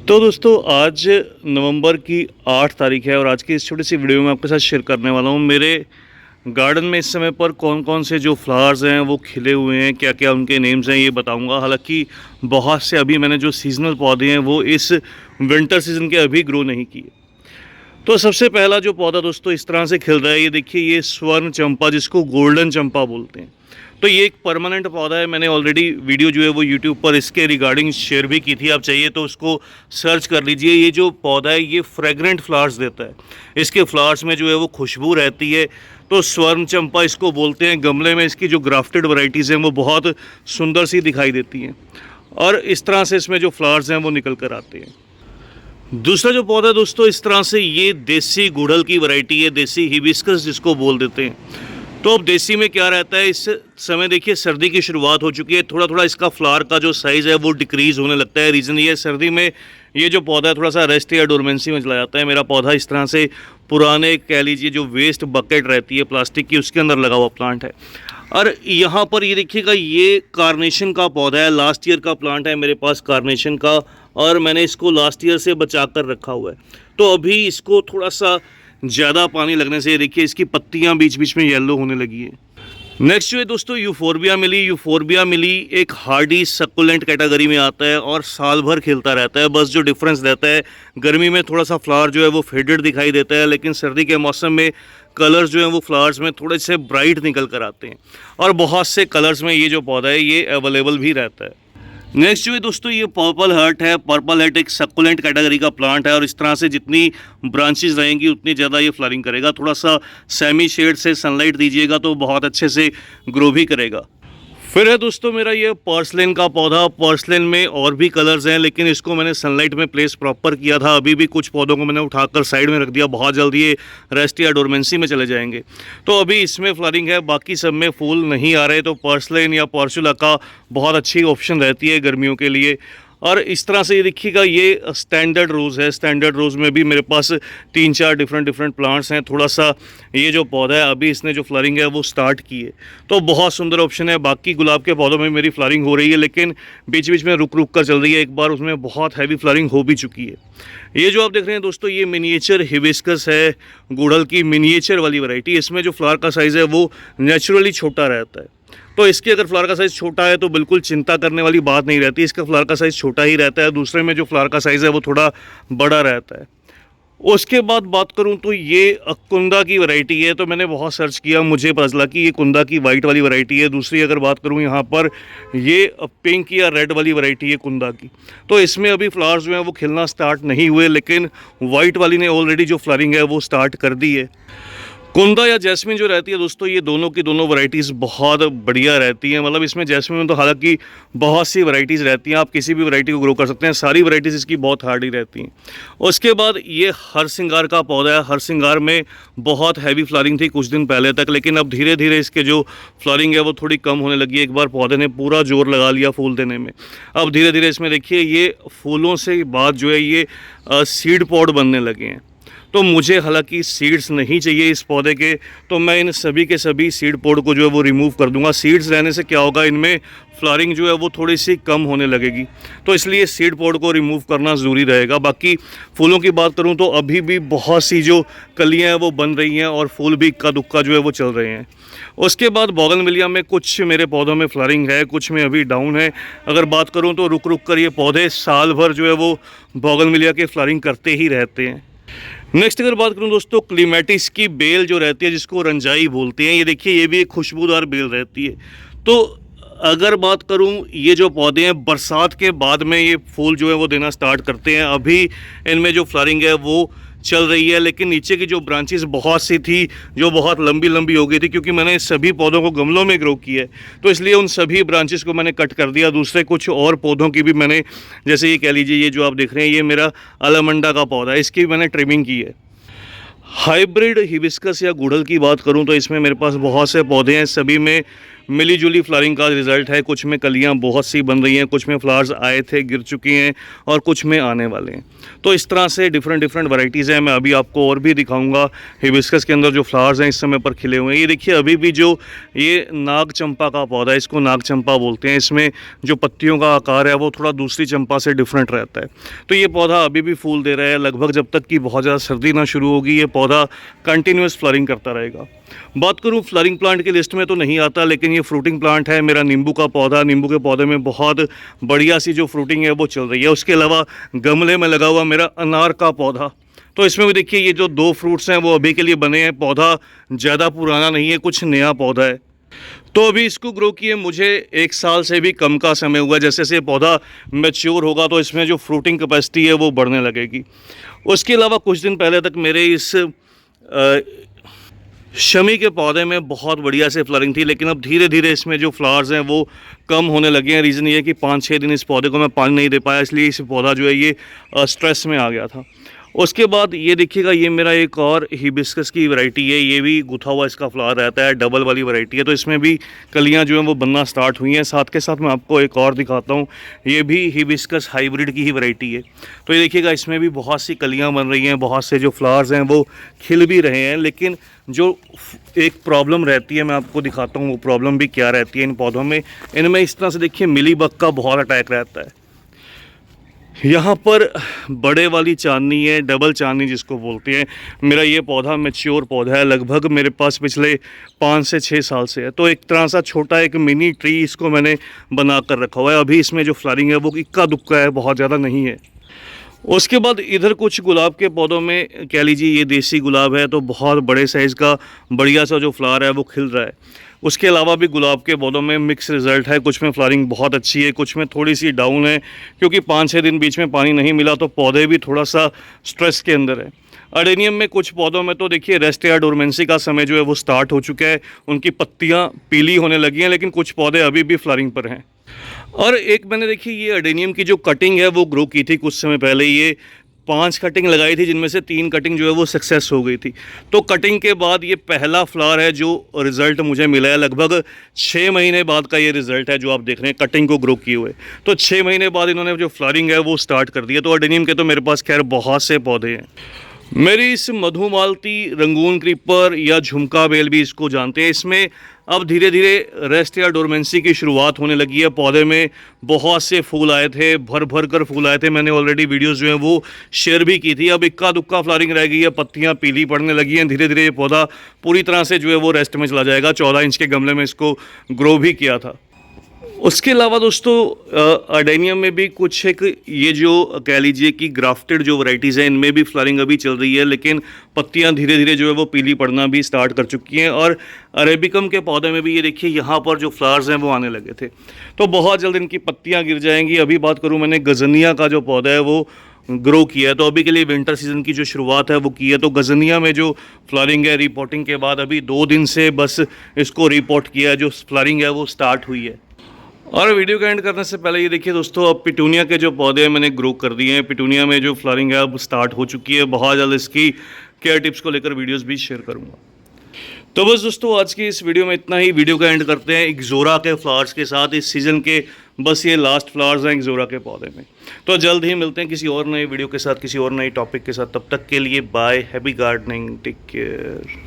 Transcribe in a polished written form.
तो दोस्तों आज नवंबर की 8 तारीख है और आज की इस छोटी सी वीडियो में आपके साथ शेयर करने वाला हूँ मेरे गार्डन में इस समय पर कौन कौन से जो फ्लावर्स हैं वो खिले हुए हैं, क्या क्या उनके नेम्स हैं ये बताऊँगा। हालांकि बहुत से अभी मैंने जो सीजनल पौधे हैं वो इस विंटर सीज़न के अभी ग्रो नहीं किए। तो सबसे पहला जो पौधा दोस्तों इस तरह से खिल रहा है, ये देखिए, ये स्वर्ण चंपा जिसको गोल्डन चंपा बोलते हैं। तो ये एक परमानेंट पौधा है। मैंने ऑलरेडी वीडियो जो है वो यूट्यूब पर इसके रिगार्डिंग शेयर भी की थी, आप चाहिए तो उसको सर्च कर लीजिए। ये जो पौधा है ये फ्रेग्रेंट फ्लावर्स देता है, इसके फ्लावर्स में जो है वो खुशबू रहती है। तो स्वर्ण चंपा इसको बोलते हैं। गमले में इसकी जो ग्राफ्टेड वैरायटीज़ हैं वो बहुत सुंदर सी दिखाई देती हैं और इस तरह से इसमें जो फ्लावर्स हैं वो निकल कर आते हैं। दूसरा जो पौधा है दोस्तों इस तरह से, ये देसी गुड़हल की वैरायटी है, देसी हिबिस्कस जिसको बोल देते हैं। तो अब देसी में क्या रहता है, इस समय देखिए सर्दी की शुरुआत हो चुकी है, थोड़ा थोड़ा इसका फ्लावर का जो साइज़ है वो डिक्रीज़ होने लगता है। रीज़न ये है, सर्दी में ये जो पौधा है थोड़ा सा रेस्ट या डोरमेंसी में चला जाता है। मेरा पौधा इस तरह से पुराने, कह लीजिए, जो वेस्ट बकेट रहती है प्लास्टिक की, उसके अंदर लगा हुआ प्लांट है। और यहाँ पर ये देखिएगा, ये कार्नेशन का पौधा है, लास्ट ईयर का प्लांट है मेरे पास कार्नेशन का, और मैंने इसको लास्ट ईयर से बचा कर रखा हुआ है। तो अभी इसको थोड़ा सा ज़्यादा पानी लगने से देखिए इसकी पत्तियां बीच बीच में येलो होने लगी है। नेक्स्ट जो है दोस्तों यूफोरबिया मिली। यूफोरबिया मिली एक हार्डी सक्कुलेंट कैटेगरी में आता है और साल भर खिलता रहता है। बस जो डिफरेंस रहता है, गर्मी में थोड़ा सा फ्लावर जो है वो फेडेड दिखाई देता है, लेकिन सर्दी के मौसम में कलर्स जो हैं वो फ्लावर्स में थोड़े से ब्राइट निकल कर आते हैं और बहुत से कलर्स में ये जो पौधा है ये अवेलेबल भी रहता है। नेक्स्ट जो है दोस्तों ये पर्पल हर्ट है। पर्पल हर्ट एक सक्कुलेंट कैटेगरी का प्लांट है और इस तरह से जितनी ब्रांचेस रहेंगी उतनी ज़्यादा ये फ्लावरिंग करेगा। थोड़ा सा सेमी शेड से सनलाइट दीजिएगा तो बहुत अच्छे से ग्रो भी करेगा। फिर है दोस्तों मेरा ये पर्सलेन का पौधा। पर्सलेन में और भी कलर्स हैं, लेकिन इसको मैंने सनलाइट में प्लेस प्रॉपर किया था। अभी भी कुछ पौधों को मैंने उठाकर साइड में रख दिया, बहुत जल्दी ये रेस्ट या डोरमेंसी में चले जाएंगे। तो अभी इसमें फ्लावरिंग है, बाकी सब में फूल नहीं आ रहे। तो पर्सलेन या पोर्चुला का बहुत अच्छी ऑप्शन रहती है गर्मियों के लिए। और इस तरह से ये देखिएगा, ये स्टैंडर्ड रोज़ है। स्टैंडर्ड रोज़ में भी मेरे पास 3-4 डिफरेंट प्लांट्स हैं। थोड़ा सा ये जो पौधा है अभी इसने जो फ्लावरिंग है वो स्टार्ट की है, तो बहुत सुंदर ऑप्शन है। बाकी गुलाब के पौधों में मेरी फ्लावरिंग हो रही है, लेकिन बीच बीच में रुक कर चल रही है। एक बार उसमें बहुत हैवी फ्लावरिंग हो भी चुकी है। ये जो आप देख रहे हैं दोस्तों ये मिनिएचर हिबिस्कस है, गुड़हल की मिनिएचर वाली वैरायटी। इसमें जो फ्लावर का साइज़ है वो नेचुरली छोटा रहता है। तो इसके अगर फ्लावर का साइज़ छोटा है तो बिल्कुल चिंता करने वाली बात नहीं रहती, इसका फ्लावर का साइज़ छोटा ही रहता है। दूसरे में जो फ्लावर का साइज़ है वो थोड़ा बड़ा रहता है। उसके बाद बात करूं तो ये कुंदा की वैरायटी है। तो मैंने बहुत सर्च किया, मुझे पता चला कि ये कुंदा की वाइट वाली वैरायटी है। दूसरी अगर बात करूं यहाँ पर, ये पिंक या रेड वाली वैरायटी है कुंदा की। तो इसमें अभी फ्लावर्स जो हैं वो खिलना स्टार्ट नहीं हुए, लेकिन वाइट वाली ने ऑलरेडी जो फ्लावरिंग है वो स्टार्ट कर दी है। कुंदा या जैस्मिन जो रहती है दोस्तों, ये दोनों की दोनों वैरायटीज़ बहुत बढ़िया रहती हैं। मतलब इसमें जैस्मिन में तो हालांकि बहुत सी वैरायटीज़ रहती हैं, आप किसी भी वैरायटी को ग्रो कर सकते हैं। सारी वैरायटीज़ इसकी बहुत हार्डी रहती हैं। उसके बाद ये हर सिंगार का पौधा है। हर सिंगार में बहुत हैवी फ्लावरिंग थी कुछ दिन पहले तक, लेकिन अब धीरे धीरे इसके जो फ्लावरिंग है वो थोड़ी कम होने लगी है। एक बार पौधे ने पूरा जोर लगा लिया फूल देने में। अब धीरे धीरे इसमें देखिए ये फूलों से बाद जो है ये सीड पॉड बनने लगे हैं। तो मुझे हालांकि सीड्स नहीं चाहिए इस पौधे के, तो मैं इन सभी के सभी सीड पॉड को जो है वो रिमूव कर दूंगा। सीड्स रहने से क्या होगा, इनमें फ्लावरिंग जो है वो थोड़ी सी कम होने लगेगी, तो इसलिए सीड पॉड को रिमूव करना ज़रूरी रहेगा। बाकी फूलों की बात करूं तो अभी भी बहुत सी जो कलियां हैं वो बन रही हैं और फूल भी इक्का दुक्का जो है वो चल रहे हैं। उसके बाद बोगनविलिया में कुछ मेरे पौधों में फ्लावरिंग है, कुछ में अभी डाउन है। अगर बात करूँ तो रुक कर ये पौधे साल भर जो है वो बोगनविलिया के फ्लावरिंग करते ही रहते हैं। नेक्स्ट अगर बात करूं दोस्तों, क्लीमेटिस की बेल जो रहती है जिसको रंजाई बोलते हैं, ये देखिए ये भी एक खुशबूदार बेल रहती है। तो अगर बात करूं, ये जो पौधे हैं बरसात के बाद में ये फूल जो है वो देना स्टार्ट करते हैं। अभी इनमें जो फ्लावरिंग है वो चल रही है, लेकिन नीचे की जो ब्रांचेस बहुत सी थी जो बहुत लंबी लंबी हो गई थी, क्योंकि मैंने सभी पौधों को गमलों में ग्रो किया है, तो इसलिए उन सभी ब्रांचेस को मैंने कट कर दिया। दूसरे कुछ और पौधों की भी मैंने, जैसे ये कह लीजिए ये जो आप देख रहे हैं ये मेरा अलामंडा का पौधा है, इसकी भी मैंने ट्रिमिंग की है। हाइब्रिड हिबिस्कस या गुड़हल की बात करूं तो इसमें मेरे पास बहुत से पौधे हैं, सभी में मिली जुली फ्लावरिंग का रिजल्ट है। कुछ में कलियाँ बहुत सी बन रही हैं, कुछ में फ्लावर्स आए थे गिर चुकी हैं और कुछ में आने वाले हैं। तो इस तरह से डिफरेंट वैरायटीज़ हैं। मैं अभी आपको और भी दिखाऊंगा हिबिस्कस के अंदर जो फ्लावर्स हैं इस समय पर खिले हुए हैं। ये देखिए अभी भी जो ये नाग चंपा का पौधा है, इसको नाग चंपा बोलते हैं, इसमें जो पत्तियों का आकार है वो थोड़ा दूसरी चंपा से डिफरेंट रहता है। तो ये पौधा अभी भी फूल दे रहा है। लगभग जब तक कि बहुत ज़्यादा सर्दी ना शुरू होगी ये पौधा कंटिन्यूस फ्लावरिंग करता रहेगा। बात करूँ फ्लावरिंग प्लांट की लिस्ट में तो नहीं आता, लेकिन ये फ्रूटिंग प्लांट है मेरा नींबू का पौधा। नींबू के पौधे में बहुत बढ़िया सी जो फ्रूटिंग है वो चल रही है। उसके अलावा गमले में लगा हुआ मेरा अनार का पौधा, तो इसमें भी देखिए ये जो 2 फ्रूट्स हैं वो अभी के लिए बने हैं। पौधा ज़्यादा पुराना नहीं है, कुछ नया पौधा है। तो अभी इसको ग्रो किए मुझे 1 साल से भी कम का समय हुआ। जैसे जैसे पौधा मैच्योर होगा तो इसमें जो फ्रूटिंग कैपेसिटी है वो बढ़ने लगेगी। उसके अलावा कुछ दिन पहले तक मेरे इस शमी के पौधे में बहुत बढ़िया से फ्लावरिंग थी, लेकिन अब धीरे धीरे इसमें जो फ्लावर्स हैं वो कम होने लगे हैं। रीज़न ये है कि 5-6 दिन इस पौधे को मैं पानी नहीं दे पाया, इसलिए इस पौधा जो है ये स्ट्रेस में आ गया था। उसके बाद ये देखिएगा ये मेरा एक और हिबिस्कस की वैरायटी है। ये भी गुथा हुआ इसका फ्लावर रहता है, डबल वाली वैरायटी है। तो इसमें भी कलियां जो हैं वो बनना स्टार्ट हुई हैं। साथ के साथ मैं आपको एक और दिखाता हूँ, ये भी हिबिस्कस हाइब्रिड की ही वैरायटी है। तो ये देखिएगा इसमें भी बहुत सी कलियां बन रही हैं, बहुत से जो फ्लावर्स हैं वो खिल भी रहे हैं। लेकिन जो एक प्रॉब्लम रहती है मैं आपको दिखाता हूँ वो प्रॉब्लम भी क्या रहती है इन पौधों में। इनमें इस तरह से देखिए मिलीबग का बहुत अटैक रहता है। यहाँ पर बड़े वाली चांदनी है, डबल चांदनी जिसको बोलते हैं। मेरा ये पौधा मैच्योर पौधा है, लगभग मेरे पास पिछले 5 से 6 साल से है। तो एक तरह सा छोटा एक मिनी ट्री इसको मैंने बना कर रखा हुआ है। अभी इसमें जो फ्लावरिंग है वो इक्का दुक्का है, बहुत ज़्यादा नहीं है। उसके बाद इधर कुछ गुलाब के पौधों में कह लीजिए ये देसी गुलाब है, तो बहुत बड़े साइज़ का बढ़िया सा जो फ्लावर है वो खिल रहा है। उसके अलावा भी गुलाब के पौधों में मिक्स रिज़ल्ट है। कुछ में फ्लावरिंग बहुत अच्छी है, कुछ में थोड़ी सी डाउन है, क्योंकि 5-6 दिन बीच में पानी नहीं मिला तो पौधे भी थोड़ा सा स्ट्रेस के अंदर है। अडेनियम में कुछ पौधों में तो देखिए रेस्ट या डोरमेंसी का समय जो है वो स्टार्ट हो चुका है, उनकी पत्तियाँ पीली होने लगी हैं, लेकिन कुछ पौधे अभी भी फ्लावरिंग पर हैं। और एक मैंने देखिए ये अडेनियम की जो कटिंग है वो ग्रो की थी कुछ समय पहले। ये 5 कटिंग लगाई थी, जिनमें से 3 कटिंग जो है वो सक्सेस हो गई थी। तो कटिंग के बाद ये पहला फ्लावर है जो रिज़ल्ट मुझे मिला है। लगभग 6 महीने बाद का ये रिज़ल्ट है जो आप देख रहे हैं कटिंग को ग्रो किए हुए। तो 6 महीने बाद इन्होंने जो फ्लावरिंग है वो स्टार्ट कर दिया। तो अडेनियम के तो मेरे पास खैर बहुत से पौधे हैं। मेरी इस मधुमालती, रंगून क्रीपर या झुमका बेल भी इसको जानते हैं, इसमें अब धीरे धीरे रेस्ट या डोरमेंसी की शुरुआत होने लगी है। पौधे में बहुत से फूल आए थे, भर भर कर फूल आए थे। मैंने ऑलरेडी वीडियोस जो हैं वो शेयर भी की थी। अब इक्का दुक्का फ्लावरिंग रह गई है, पत्तियां पीली पड़ने लगी हैं। धीरे धीरे ये पौधा पूरी तरह से जो है वो रेस्ट में चला जाएगा। 14 इंच के गमले में इसको ग्रो भी किया था। उसके अलावा दोस्तों अडेनियम में भी कुछ एक ये जो कह लीजिए कि ग्राफ्टेड जो वैरायटीज़ हैं इनमें भी फ्लावरिंग अभी चल रही है, लेकिन पत्तियां धीरे धीरे जो है वो पीली पड़ना भी स्टार्ट कर चुकी हैं। और अरेबिकम के पौधे में भी ये देखिए यहाँ पर जो फ्लावर्स हैं वो आने लगे थे, तो बहुत जल्द इनकी पत्तियाँ गिर जाएंगी। अभी बात करूँ मैंने गजनिया का जो पौधा है वो ग्रो किया है, तो अभी के लिए विंटर सीजन की जो शुरुआत है वो की है। तो गजनिया में जो फ्लावरिंग है रिपोर्टिंग के बाद अभी 2 दिन से बस इसको रिपोर्ट किया है, जो फ्लावरिंग है वो स्टार्ट हुई है। और वीडियो का एंड करने से पहले ये देखिए दोस्तों, अब पिटूनिया के जो पौधे हैं मैंने ग्रो कर दिए हैं। पिटूनिया में जो फ्लावरिंग है अब स्टार्ट हो चुकी है। बहुत जल्द इसकी केयर टिप्स को लेकर वीडियोस भी शेयर करूंगा। तो बस दोस्तों आज की इस वीडियो में इतना ही। वीडियो का एंड करते हैं इक्ज़ोरा के फ्लावर्स के साथ। इस सीज़न के बस ये लास्ट फ्लावर्स हैं इक्ज़ोरा के पौधे में। तो जल्द ही मिलते हैं किसी और नए वीडियो के साथ, किसी और नए टॉपिक के साथ। तब तक के लिए bye, happy gardening, take care.